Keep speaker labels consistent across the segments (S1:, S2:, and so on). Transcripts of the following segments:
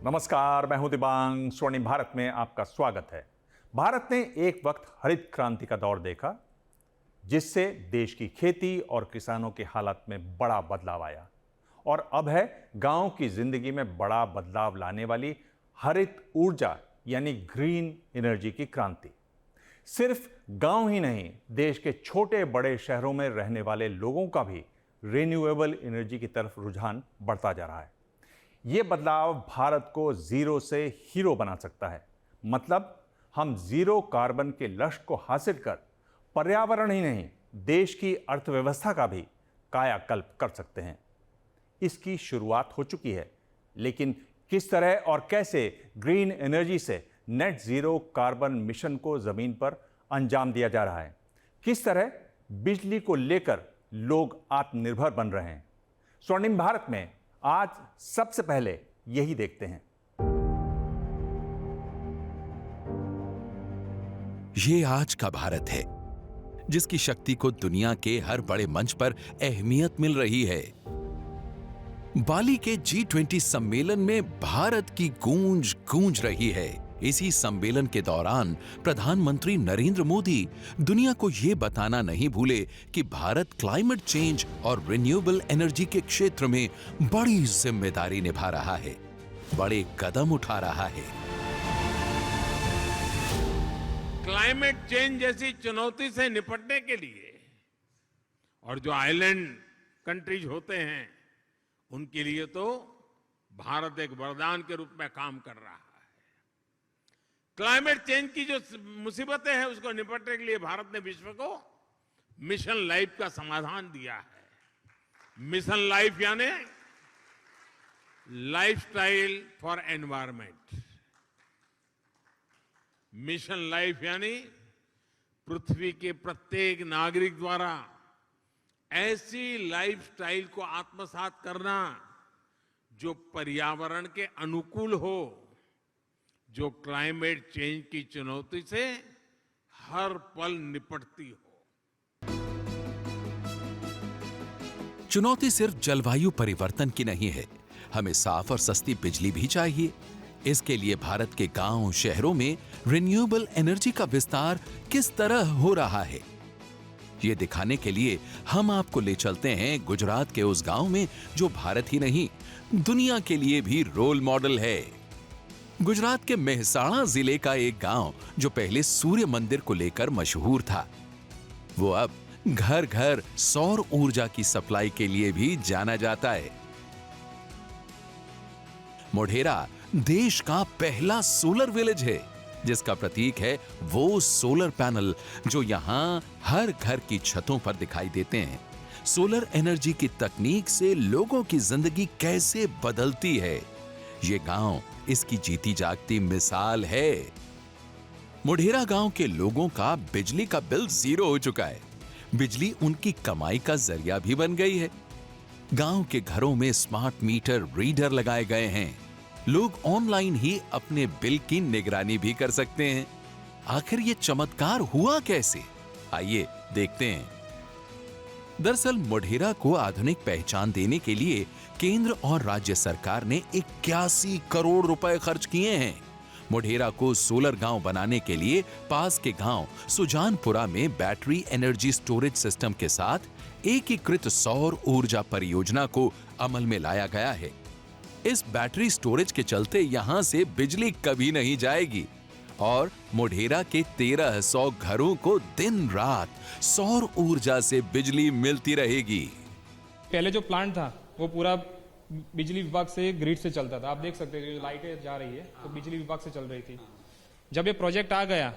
S1: नमस्कार, मैं हूं दिबांग। स्वर्णिम भारत में आपका स्वागत है। भारत ने एक वक्त हरित क्रांति का दौर देखा, जिससे देश की खेती और किसानों के हालात में बड़ा बदलाव आया। और अब है गांव की जिंदगी में बड़ा बदलाव लाने वाली हरित ऊर्जा यानी ग्रीन एनर्जी की क्रांति। सिर्फ गांव ही नहीं, देश के छोटे बड़े शहरों में रहने वाले लोगों का भी रिन्यूएबल एनर्जी की तरफ रुझान बढ़ता जा रहा है। ये बदलाव भारत को जीरो से हीरो बना सकता है। मतलब हम जीरो कार्बन के लक्ष्य को हासिल कर पर्यावरण ही नहीं, देश की अर्थव्यवस्था का भी कायाकल्प कर सकते हैं। इसकी शुरुआत हो चुकी है, लेकिन किस तरह और कैसे ग्रीन एनर्जी से नेट जीरो कार्बन मिशन को जमीन पर अंजाम दिया जा रहा है, किस तरह बिजली को लेकर लोग आत्मनिर्भर बन रहे हैं, स्वर्णिम भारत में आज सबसे पहले यही देखते हैं।
S2: ये आज का भारत है, जिसकी शक्ति को दुनिया के हर बड़े मंच पर अहमियत मिल रही है। बाली के G20 सम्मेलन में भारत की गूंज गूंज रही है। इसी सम्मेलन के दौरान प्रधानमंत्री नरेंद्र मोदी दुनिया को ये बताना नहीं भूले कि भारत क्लाइमेट चेंज और रिन्यूएबल एनर्जी के क्षेत्र में बड़ी जिम्मेदारी निभा रहा है, बड़े कदम उठा रहा है।
S3: क्लाइमेट चेंज जैसी चुनौती से निपटने के लिए और जो आइलैंड कंट्रीज होते हैं, उनके लिए तो भारत एक वरदान के रूप में काम कर रहा है। क्लाइमेट चेंज की जो मुसीबतें हैं, उसको निपटने के लिए भारत ने विश्व को मिशन लाइफ का समाधान दिया है। मिशन लाइफ यानी lifestyle for environment. Mission life यानी पृथ्वी के प्रत्येक नागरिक द्वारा ऐसी लाइफस्टाइल को आत्मसात करना जो पर्यावरण के अनुकूल हो, जो क्लाइमेट चेंज की चुनौती से हर पल निपटती हो।
S2: चुनौती सिर्फ जलवायु परिवर्तन की नहीं है, हमें साफ और सस्ती बिजली भी चाहिए। इसके लिए भारत के गांव शहरों में रिन्यूएबल एनर्जी का विस्तार किस तरह हो रहा है, ये दिखाने के लिए हम आपको ले चलते हैं गुजरात के उस गांव में जो भारत ही नहीं, दुनिया के लिए भी रोल मॉडल है। गुजरात के मेहसाणा जिले का एक गांव जो पहले सूर्य मंदिर को लेकर मशहूर था, वो अब घर घर सौर ऊर्जा की सप्लाई के लिए भी जाना जाता है। मोढेरा देश का पहला सोलर विलेज है, जिसका प्रतीक है वो सोलर पैनल जो यहां हर घर की छतों पर दिखाई देते हैं। सोलर एनर्जी की तकनीक से लोगों की जिंदगी कैसे बदलती है, ये गांव इसकी जीती जागती मिसाल है। मोढेरा गांव के लोगों का बिजली का बिल जीरो हो चुका है। बिजली उनकी कमाई का जरिया भी बन गई है। गांव के घरों में स्मार्ट मीटर रीडर लगाए गए हैं। लोग ऑनलाइन ही अपने बिल की निगरानी भी कर सकते हैं। आखिर ये चमत्कार हुआ कैसे, आइए देखते हैं। दरअसल मोढेरा को आधुनिक पहचान देने के लिए केंद्र और राज्य सरकार ने 81 करोड़ रुपए खर्च किए हैं। मोढेरा को सोलर गांव बनाने के लिए पास के गांव सुजानपुरा में बैटरी एनर्जी स्टोरेज सिस्टम के साथ एकीकृत सौर ऊर्जा परियोजना को अमल में लाया गया है। इस बैटरी स्टोरेज के चलते यहां से बिजली कभी नहीं जाएगी और मोढेरा के 1300 घरों को दिन रात सौर ऊर्जा से बिजली मिलती रहेगी।
S4: पहले जो प्लांट था वो पूरा बिजली विभाग से ग्रिड से चलता था। आप देख सकते हैं लाइटें जा रही है तो बिजली विभाग से चल रही थी। जब ये प्रोजेक्ट आ गया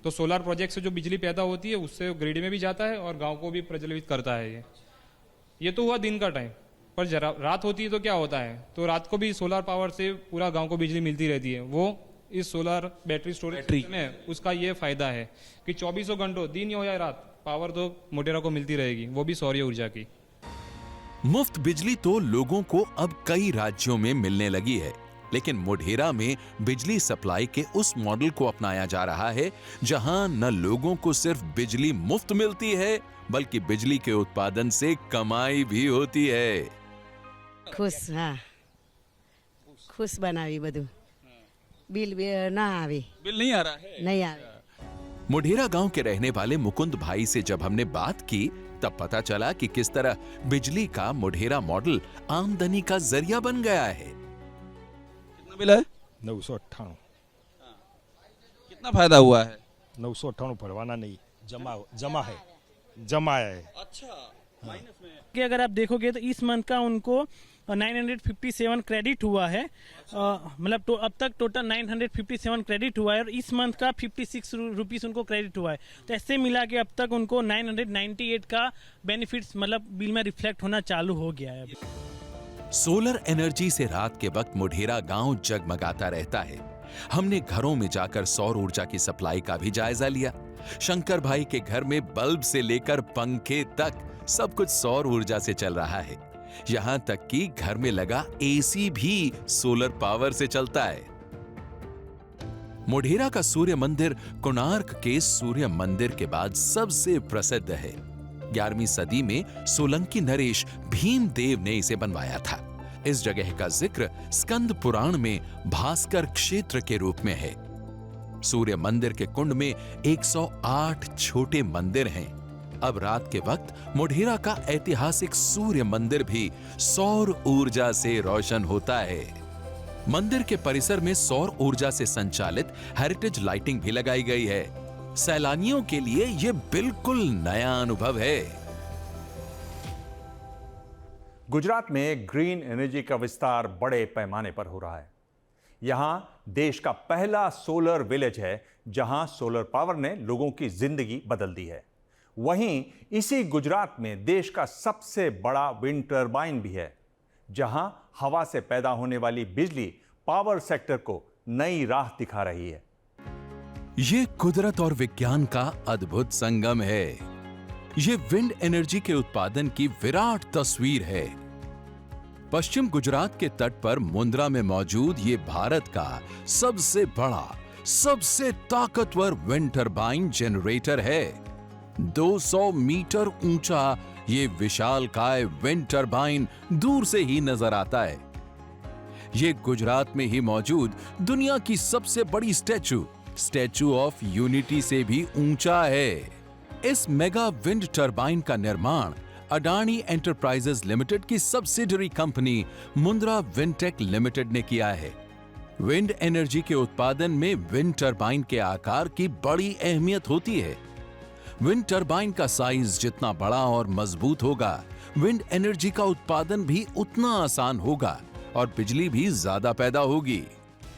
S4: तो सोलर प्रोजेक्ट से जो बिजली पैदा होती है उससे ग्रिड में भी जाता है और गांव को भी प्रज्वलित करता है। ये तो हुआ दिन का टाइम, पर जरा रात होती है तो क्या होता है, तो रात को भी सोलर पावर से पूरा गांव को बिजली मिलती रहती है। वो इस सोलर बैटरी स्टोरेज में उसका ये फायदा है कि 24 घंटों दिन हो या रात पावर तो मोढेरा को मिलती रहेगी, वो भी सौर ऊर्जा की।
S2: मुफ्त बिजली तो लोगों को अब कई राज्यों में मिलने लगी है, लेकिन मोढेरा में बिजली सप्लाई के उस मॉडल को अपनाया जा रहा है जहां न लोगों को सिर्फ बिजली मुफ्त मिलती है बल्कि बिजली के उत्पादन से कमाई भी होती है।
S5: खुश, हाँ ખુશ બનાવી બધું બિલ ના આવે
S2: बिल नहीं आ रहा है
S5: નહીં આવે
S2: मोढेरा गांव के रहने वाले मुकुंद भाई से जब हमने बात की तब पता चला कि किस तरह बिजली का मोढेरा मॉडल आमदनी का जरिया बन गया है।
S6: कितना बिल है?
S7: 998
S6: कितना फायदा हुआ है?
S7: 998 भरवाना नहीं, जमा है।
S6: अच्छा, माइनस में
S8: कि अगर आप देखोगे तो इस मंथ का उनको 957 क्रेडिट हुआ है, मतलब तो अब तक टोटल 957 क्रेडिट हुआ है और इस मंथ का 56 रुपीस उनको क्रेडिट हुआ है। तो ऐसे मिला के अब तक उनको 998 का बेनिफिट्स मतलब बिल में रिफ्लेक्ट होना चालू हो गया है।
S2: सोलर एनर्जी से रात के वक्त मोढेरा गांव जगमगाता रहता है। हमने घरों में जाकर सौर ऊर्जा की सप्लाई का भी जायजा लिया। शंकर भाई के घर में बल्ब से लेकर पंखे तक सब कुछ सौर ऊर्जा से चल रहा है। यहां तक कि घर में लगा एसी भी सोलर पावर से चलता है। मोढेरा का सूर्य मंदिर कोणार्क के सूर्य मंदिर के बाद सबसे प्रसिद्ध है। 11वीं सदी में सोलंकी नरेश भीमदेव ने इसे बनवाया था। इस जगह का जिक्र स्कंद पुराण में भास्कर क्षेत्र के रूप में है। सूर्य मंदिर के कुंड में 108 छोटे मंदिर हैं। अब रात के वक्त मोढेरा का ऐतिहासिक सूर्य मंदिर भी सौर ऊर्जा से रोशन होता है। मंदिर के परिसर में सौर ऊर्जा से संचालित हेरिटेज लाइटिंग भी लगाई गई है। सैलानियों के लिए यह बिल्कुल नया अनुभव है।
S1: गुजरात में ग्रीन एनर्जी का विस्तार बड़े पैमाने पर हो रहा है। यहां देश का पहला सोलर विलेज है जहां सोलर पावर ने लोगों की जिंदगी बदल दी है। वहीं इसी गुजरात में देश का सबसे बड़ा विंड टरबाइन भी है जहां हवा से पैदा होने वाली बिजली पावर सेक्टर को नई राह दिखा रही है।
S2: ये कुदरत और विज्ञान का अद्भुत संगम है। ये विंड एनर्जी के उत्पादन की विराट तस्वीर है। पश्चिम गुजरात के तट पर मुंद्रा में मौजूद ये भारत का सबसे बड़ा, सबसे ताकतवर विंड टरबाइन जनरेटर है। 200 मीटर ऊंचा ये विशालकाय विंड टरबाइन दूर से ही नजर आता है। ये गुजरात में ही मौजूद दुनिया की सबसे बड़ी स्टैचू ऑफ यूनिटी से भी ऊंचा है। इस मेगा विंड टरबाइन का निर्माण अडानी एंटरप्राइजेज लिमिटेड की सब्सिडरी कंपनी मुंद्रा विंडटेक लिमिटेड ने किया है। विंड एनर्जी के उत्पादन में विंड टरबाइन के आकार की बड़ी अहमियत होती है। विंड टरबाइन का साइज जितना बड़ा और मजबूत होगा, विंड एनर्जी का उत्पादन भी उतना आसान होगा और बिजली भी ज्यादा पैदा होगी।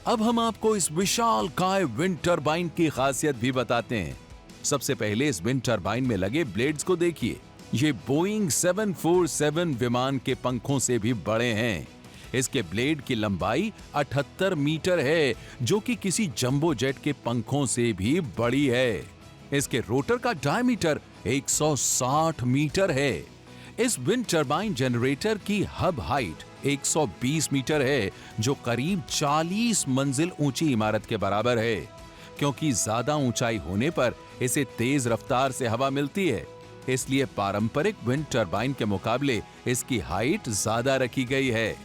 S2: अब हम आपको इस विशालकाय विंड टरबाइन की खासियत भी बताते हैं। सबसे पहले इस विंड टरबाइन में लगे ब्लेड्स को देखिए। ये बोइंग 747 विमान के पंखों से भी बड़े हैं। इसके ब्लेड की लंबाई 78 मीटर है, जो कि किसी जंबो जेट के पंखों से भी बड़ी है। इसके रोटर का डायमीटर 160 मीटर है। इस विंड टरबाइन जनरेटर की हब हाइट 120 मीटर है, जो करीब 40 मंजिल ऊंची इमारत के बराबर है। क्योंकि ज्यादा ऊंचाई होने पर इसे तेज रफ्तार से हवा मिलती है, इसलिए पारंपरिक विंड टरबाइन के मुकाबले इसकी हाइट ज्यादा रखी गई है।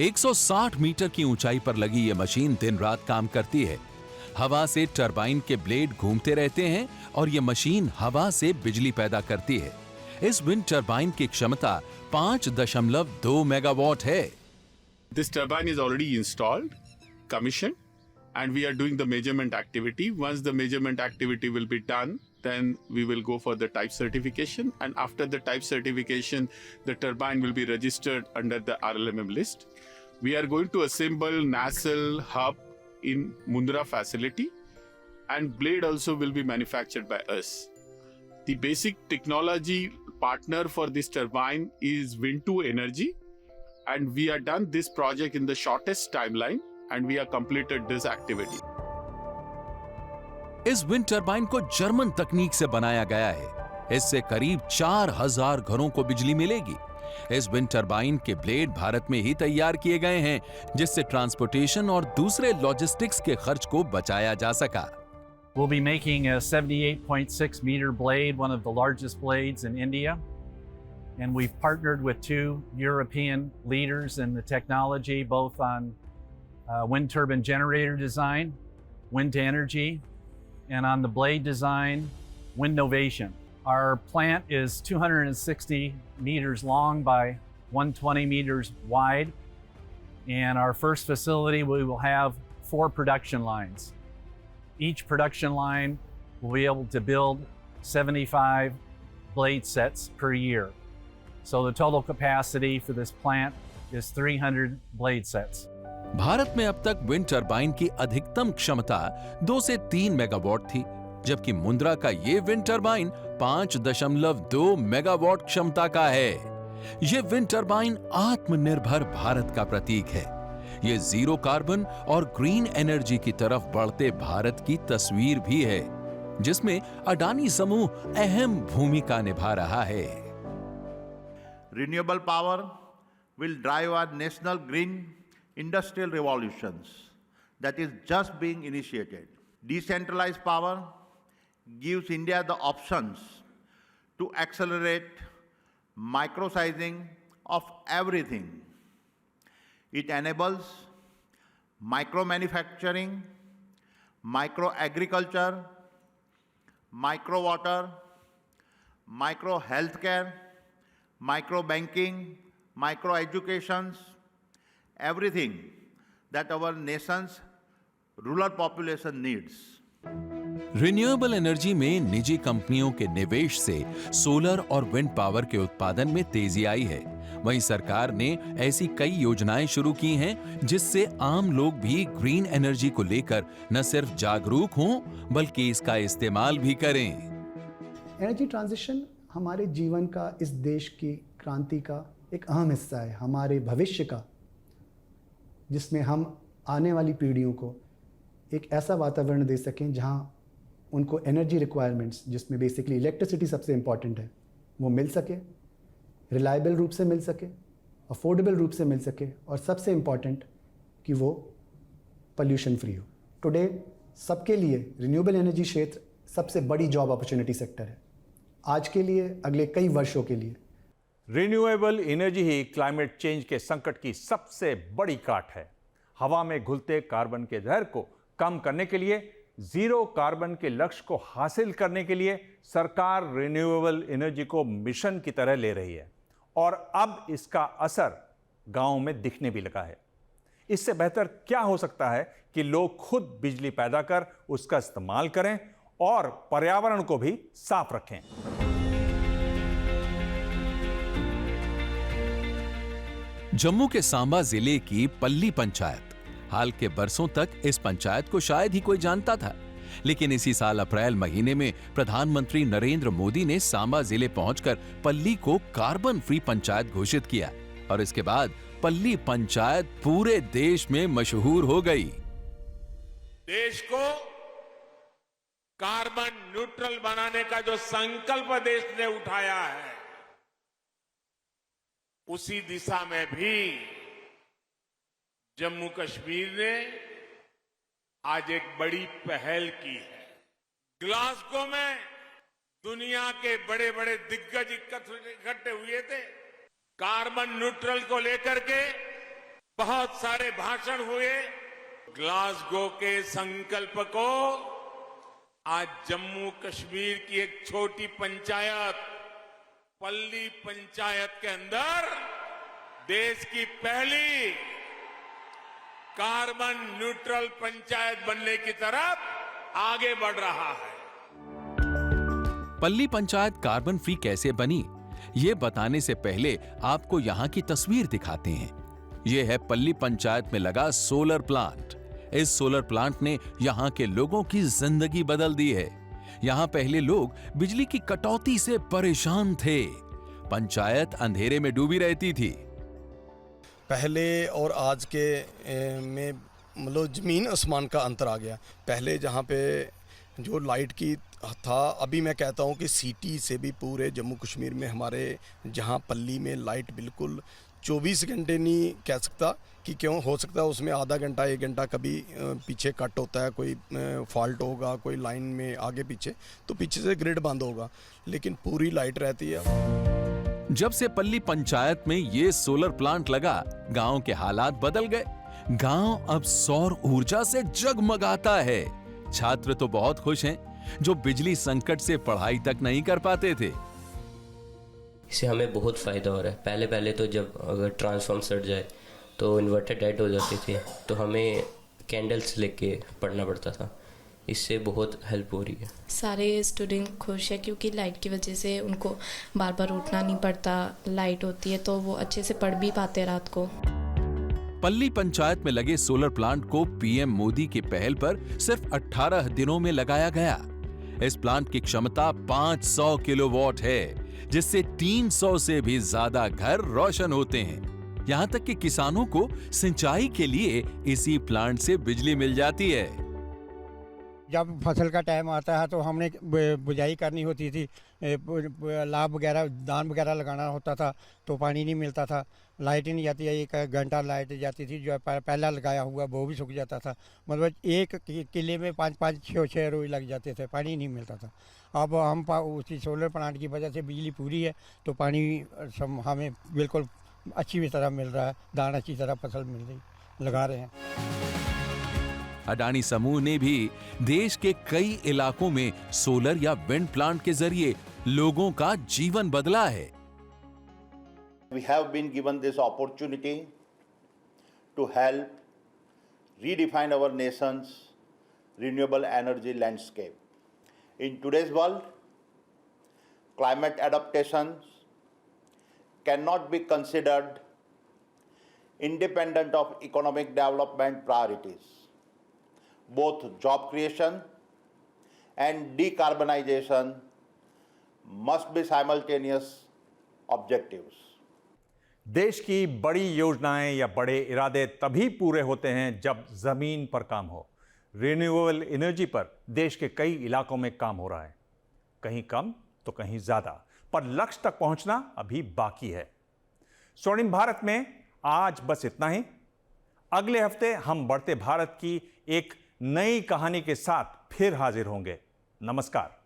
S2: 160 मीटर की ऊंचाई पर लगी यह मशीन दिन रात काम करती है। हवा से टरबाइन के ब्लेड घूमते रहते हैं और यह मशीन हवा से बिजली पैदा करती है। इस विंड टरबाइन की क्षमता 5.2 मेगावाट है।
S9: This turbine is already installed, commissioned, and we are doing the measurement activity. Once the measurement activity will be done, then we will go for the type certification. And after the type certification, the turbine will be registered under the RLMM list. We are going to assemble nacelle hub in Mundra facility, and blade also will be manufactured by us. The basic technology partner for this turbine is Wind2 Energy, and we are done this project in the shortest timeline, and we have completed this activity.
S2: इस wind turbine को German तकनीक से बनाया गया है। इससे करीब 4000 घरों को बिजली मिलेगी। इस विंड टरबाइन के ब्लेड भारत में ही तैयार किए गए हैं, जिससे ट्रांसपोर्टेशन और दूसरे लॉजिस्टिक्स के खर्च को बचाया जा सका।
S10: We'll be making a 78.6 meter blade, one of the largest blades in India. And we've partnered with 2 European leaders in the technology, both on wind turbine generator design, wind to energy, and on the blade design, wind novation. Our plant is 260 meters long by 120 meters wide. And our first facility, we will have 4 production lines. Each production line will be able to build 75 blade sets per year. So the total capacity for this plant is 300 blade sets.
S2: Bharat में अब तक wind turbine की अधिकतम क्षमता 2 से 3 megawatt थी, जबकि मुंद्रा का ये विंड टरबाइन 5.2 मेगावाट क्षमता का है। ये विंड टरबाइन आत्मनिर्भर भारत का प्रतीक है। ये जीरो कार्बन और ग्रीन एनर्जी की तरफ बढ़ते भारत की तस्वीर भी है, जिसमें अडानी समूह अहम भूमिका निभा रहा है।
S11: Renewable power will drive our national green industrial revolutions that is just being initiated. Decentralized power gives India the options to accelerate micro-sizing of everything. It enables micro-manufacturing, micro-agriculture, micro-water, micro-healthcare, micro-banking, micro-educations, everything that our nation's rural population needs.
S2: Renewable energy में निजी कंपनियों के निवेश से solar और wind power के उत्पादन में तेजी आई है। वहीं सरकार ने ऐसी कई योजनाएं शुरू की हैं जिससे आम लोग भी ग्रीन एनर्जी को लेकर न सिर्फ जागरूक हों बल्कि इसका इस्तेमाल भी करें।
S12: एनर्जी ट्रांजिशन हमारे जीवन का, इस देश की क्रांति का एक अहम हिस्सा है, हमारे भविष्य का, जिसमें हम आने वाली पीढ़ियों को एक ऐसा वातावरण दे सकें जहां उनको एनर्जी रिक्वायरमेंट्स, जिसमें बेसिकली इलेक्ट्रिसिटी सबसे इम्पॉर्टेंट है, वो मिल सके, रिलायबल रूप से मिल सके, अफोर्डेबल रूप से मिल सके, और सबसे इम्पॉर्टेंट कि वो पोल्यूशन फ्री हो। टुडे सबके लिए रिन्यूएबल एनर्जी क्षेत्र सबसे बड़ी जॉब अपॉर्चुनिटी सेक्टर है, आज के लिए, अगले कई वर्षों के लिए।
S1: रिन्यूएबल एनर्जी ही क्लाइमेट चेंज के संकट की सबसे बड़ी काट है। हवा में घुलते कार्बन के जहर को कम करने के लिए, जीरो कार्बन के लक्ष्य को हासिल करने के लिए सरकार रिन्यूएबल एनर्जी को मिशन की तरह ले रही है और अब इसका असर गांवों में दिखने भी लगा है। इससे बेहतर क्या हो सकता है कि लोग खुद बिजली पैदा कर उसका इस्तेमाल करें और पर्यावरण को भी साफ रखें।
S2: जम्मू के सांबा जिले की पल्ली पंचायत, हाल के बरसों तक इस पंचायत को शायद ही कोई जानता था, लेकिन इसी साल अप्रैल महीने में प्रधानमंत्री नरेंद्र मोदी ने सांबा जिले पहुंचकर पल्ली को कार्बन फ्री पंचायत घोषित किया और इसके बाद पल्ली पंचायत पूरे देश में मशहूर हो गई।
S3: देश को कार्बन न्यूट्रल बनाने का जो संकल्प देश ने उठाया है, उसी दिशा में भी जम्मू कश्मीर ने आज एक बड़ी पहल की है। ग्लासगो में दुनिया के बड़े बड़े दिग्गज इकट्ठे हुए थे। कार्बन न्यूट्रल को लेकर के बहुत सारे भाषण हुए। ग्लासगो के संकल्प को आज जम्मू कश्मीर की एक छोटी पंचायत, पल्ली पंचायत के अंदर देश की पहली कार्बन न्यूट्रल पंचायत बनने की तरफ आगे बढ़ रहा है।
S2: पल्ली पंचायत कार्बन फ्री कैसे बनी, ये बताने से पहले आपको यहाँ की तस्वीर दिखाते हैं। ये है पल्ली पंचायत में लगा सोलर प्लांट। इस सोलर प्लांट ने यहाँ के लोगों की जिंदगी बदल दी है। यहाँ पहले लोग बिजली की कटौती से परेशान थे। पंचायत अंधेरे में डूबी रहती थी।
S7: पहले और आज के में मतलब जमीन आसमान का अंतर आ गया। पहले जहाँ पे जो लाइट की था, अभी मैं कहता हूँ कि सिटी से भी पूरे जम्मू कश्मीर में हमारे जहाँ पल्ली में लाइट बिल्कुल 24 घंटे नहीं कह सकता कि क्यों, हो सकता है उसमें आधा घंटा 1 घंटा कभी पीछे कट होता है, कोई फॉल्ट होगा, कोई लाइन में आगे पीछे, तो पीछे से ग्रिड बंद होगा, लेकिन पूरी लाइट रहती है।
S2: जब से पल्ली पंचायत में ये सोलर प्लांट लगा, गांव के हालात बदल गए। गांव अब सौर ऊर्जा से जगमगाता है। छात्र तो बहुत खुश हैं जो बिजली संकट से पढ़ाई तक नहीं कर पाते थे।
S13: इससे हमें बहुत फ़ायदा हो रहा है। पहले तो जब अगर ट्रांसफॉर्म सट जाए तो इन्वर्टर डेड हो जाते थे, तो हमें कैंडल्स लेके पढ़ना पड़ता था। इससे बहुत हेल्प हो रही है।
S14: सारे स्टूडेंट खुश है क्योंकि लाइट की वजह से उनको बार बार उठना नहीं पड़ता। लाइट होती है तो वो अच्छे से पढ़ भी पाते रात को।
S2: पल्ली पंचायत में लगे सोलर प्लांट को पीएम मोदी की पहल पर सिर्फ 18 दिनों में लगाया गया। इस प्लांट की क्षमता 500 किलोवाट है, जिससे 300 से भी ज्यादा घर रोशन होते हैं। यहाँ तक कि किसानों को सिंचाई के लिए इसी प्लांट से बिजली मिल जाती है।
S15: जब फसल का टाइम आता है तो हमने बुझाई करनी होती थी, लाभ वगैरह दान वगैरह लगाना होता था तो पानी नहीं मिलता था, लाइट ही नहीं जाती है। 1 घंटा लाइट जाती थी, जो पहला लगाया हुआ वो भी सूख जाता था। मतलब एक किले में 5-6 रोज लग जाते थे, पानी नहीं मिलता था। अब हम उसी सोलर प्लांट की वजह से बिजली पूरी है तो पानी हमें बिल्कुल अच्छी तरह मिल रहा है, दान अच्छी तरह फसल मिल रही लगा रहे हैं।
S2: अडानी समूह ने भी देश के कई इलाकों में सोलर या विंड प्लांट के जरिए लोगों का जीवन बदला है।
S11: We have been given this opportunity to help redefine our nation's renewable energy landscape. In today's world, climate adaptations cannot be considered independent of economic development priorities. Both job creation and decarbonization must be simultaneous objectives.
S1: देश की बड़ी योजनाएं या बड़े इरादे तभी पूरे होते हैं जब जमीन पर काम हो। रिन्यूएबल एनर्जी पर देश के कई इलाकों में काम हो रहा है, कहीं कम तो कहीं ज्यादा, पर लक्ष्य तक पहुंचना अभी बाकी है। स्वर्णिम भारत में आज बस इतना ही। अगले हफ्ते हम बढ़ते भारत की एक नई कहानी के साथ फिर हाजिर होंगे। नमस्कार।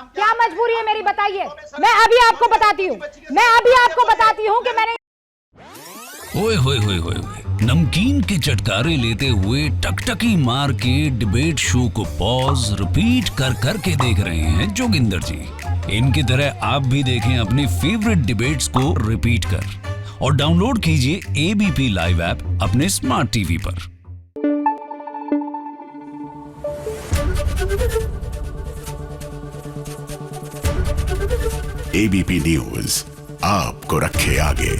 S16: क्या मजबूरी है मेरी, बताइए। मैं अभी आपको बताती हूँ कि मैंने
S17: ओए होए होए होए नमकीन के चटकारे लेते हुए टकटकी मार के डिबेट शो को पॉज रिपीट कर करके देख रहे हैं जोगिंदर जी। इनकी तरह आप भी देखें अपने फेवरेट डिबेट्स को रिपीट कर और डाउनलोड कीजिए एबीपी लाइव ऐप अपने स्मार्ट टीवी पर।
S18: एबीपी न्यूज आपको रखे आगे।